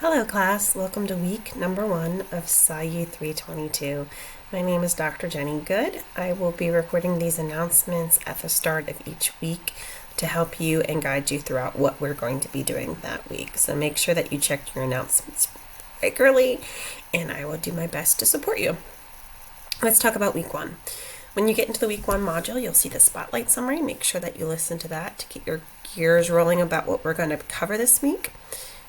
Hello class, welcome to week number 1 of PSYU 322. My name is Dr. Jenny Good. I will be recording these announcements at the start of each week to help you and guide you throughout what we're going to be doing that week. So make sure that you check your announcements regularly and I will do my best to support you. Let's talk about week 1. When you get into the week 1 module, you'll see the spotlight summary. Make sure that you listen to that to get your gears rolling about what we're going to cover this week.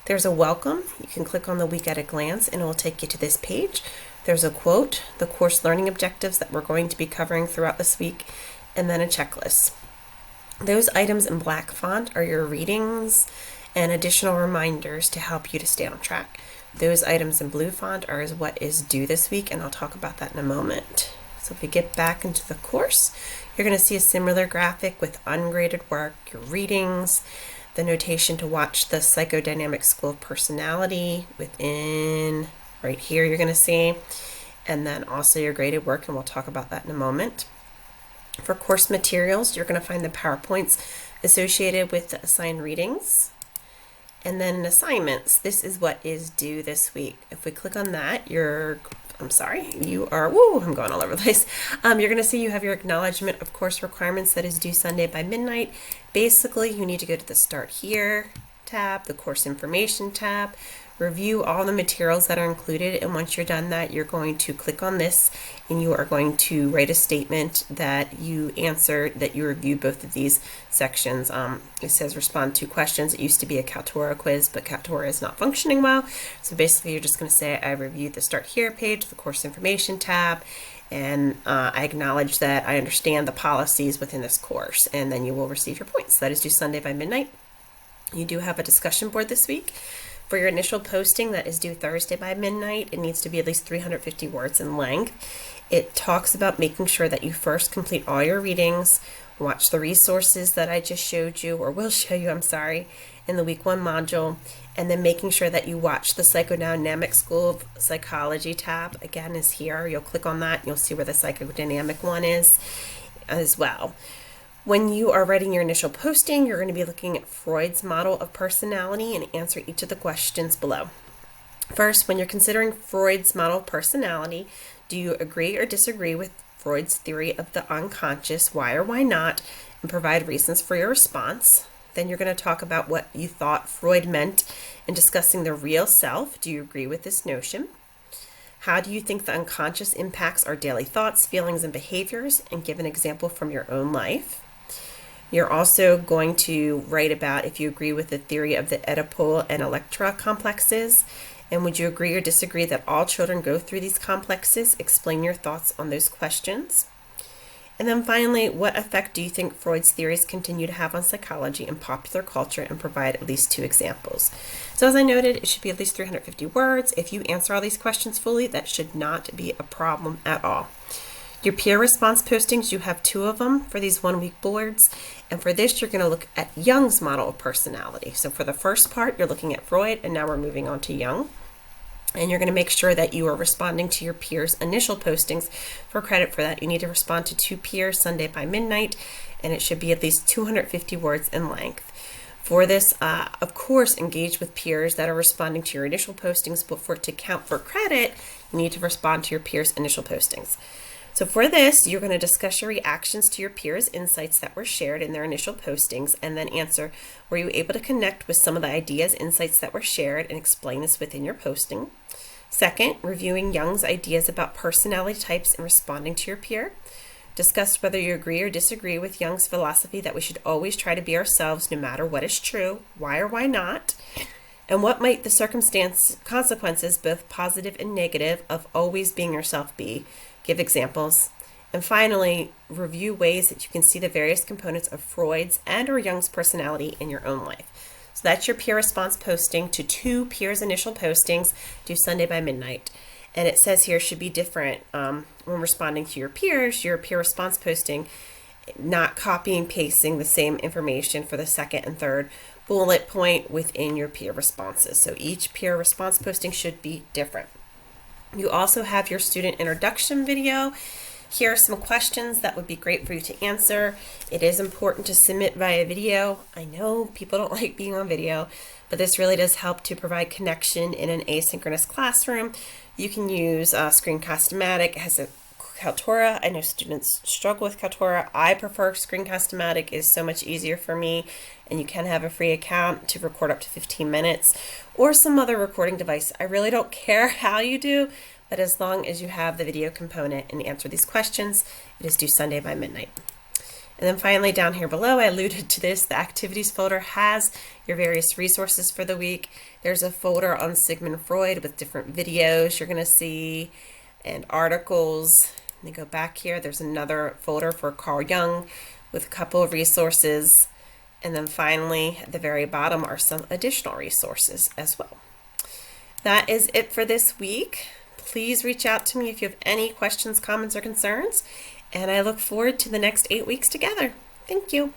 There's a welcome. You can click on the week at a glance and it will take you to this page. There's a quote, the course learning objectives that we're going to be covering throughout this week, and then a checklist. Those items in black font are your readings and additional reminders to help you to stay on track. Those items in blue font are what is due this week, and I'll talk about that in a moment. So if we get back into the course, you're going to see a similar graphic with ungraded work, your readings, the notation to watch the Psychodynamic School of Personality within right here you're going to see, and then also your graded work, and we'll talk about that in a moment. For course materials, you're going to find the PowerPoints associated with the assigned readings. And then in assignments, this is what is due this week. If we click on that, I'm going all over the place. You're going to see you have your acknowledgement of course requirements that is due Sunday by midnight. Basically, you need to go to the Start Here tab, the Course Information tab, review all the materials that are included, and once you're done that, you're going to click on this and you are going to write a statement that you reviewed both of these sections. It says respond to questions. It used to be a Kaltura quiz, but Kaltura is not functioning well. So basically you're just going to say I reviewed the Start Here page, the Course Information tab, and I acknowledge that I understand the policies within this course, and then you will receive your points. That is due Sunday by midnight. You do have a discussion board this week. For your initial posting that is due Thursday by midnight, it needs to be at least 350 words in length. It talks about making sure that you first complete all your readings, watch the resources that I just showed you, or will show you, in the week 1 module, and then making sure that you watch the Psychodynamic School of Psychology tab. Again, is here. You'll click on that and you'll see where the psychodynamic one is as well. When you are writing your initial posting, you're going to be looking at Freud's model of personality and answer each of the questions below. First, when you're considering Freud's model of personality, do you agree or disagree with Freud's theory of the unconscious? Why or why not? And provide reasons for your response. Then you're going to talk about what you thought Freud meant in discussing the real self. Do you agree with this notion? How do you think the unconscious impacts our daily thoughts, feelings, and behaviors? And give an example from your own life. You're also going to write about if you agree with the theory of the Oedipal and Electra complexes, and would you agree or disagree that all children go through these complexes? Explain your thoughts on those questions. And then finally, what effect do you think Freud's theories continue to have on psychology and popular culture, and provide at least 2 examples. So as I noted, it should be at least 350 words. If you answer all these questions fully, that should not be a problem at all. Your peer response postings, you have 2 of them for these 1-week boards. And for this, you're going to look at Jung's model of personality. So for the first part, you're looking at Freud, and now we're moving on to Jung. And you're going to make sure that you are responding to your peers' initial postings. For credit for that, you need to respond to 2 peers Sunday by midnight, and it should be at least 250 words in length. For this, of course, engage with peers that are responding to your initial postings, but for it to count for credit, you need to respond to your peers' initial postings. So for this, you're going to discuss your reactions to your peers' insights that were shared in their initial postings, and then answer, were you able to connect with some of the ideas, insights that were shared, and explain this within your posting? Second, reviewing Jung's ideas about personality types and responding to your peer. Discuss whether you agree or disagree with Jung's philosophy that we should always try to be ourselves no matter what is true, why or why not, and what might the consequences, both positive and negative, of always being yourself be. Give examples. And finally, review ways that you can see the various components of Freud's and or Jung's personality in your own life. So that's your peer response posting to 2 peers' initial postings due Sunday by midnight. And it says here should be different when responding to your peer response posting, not copying and pasting the same information for the second and third bullet point within your peer responses. So each peer response posting should be different. You also have your student introduction video Here are some questions that would be great for you to answer. It is important to submit via video. I know people don't like being on video, but this really does help to provide connection in an asynchronous classroom. You can use Screencast-O-Matic. It has a Kaltura. I know students struggle with Kaltura. I prefer Screencast-O-Matic. It is so much easier for me, and you can have a free account to record up to 15 minutes or some other recording device. I really don't care how you do, but as long as you have the video component and answer these questions, it is due Sunday by midnight. And then finally, down here below, I alluded to this, the activities folder has your various resources for the week. There's a folder on Sigmund Freud with different videos you're going to see and articles. And then go back here, there's another folder for Carl Jung with a couple of resources. And then finally, at the very bottom are some additional resources as well. That is it for this week. Please reach out to me if you have any questions, comments, or concerns, and I look forward to the next 8 weeks together. Thank you.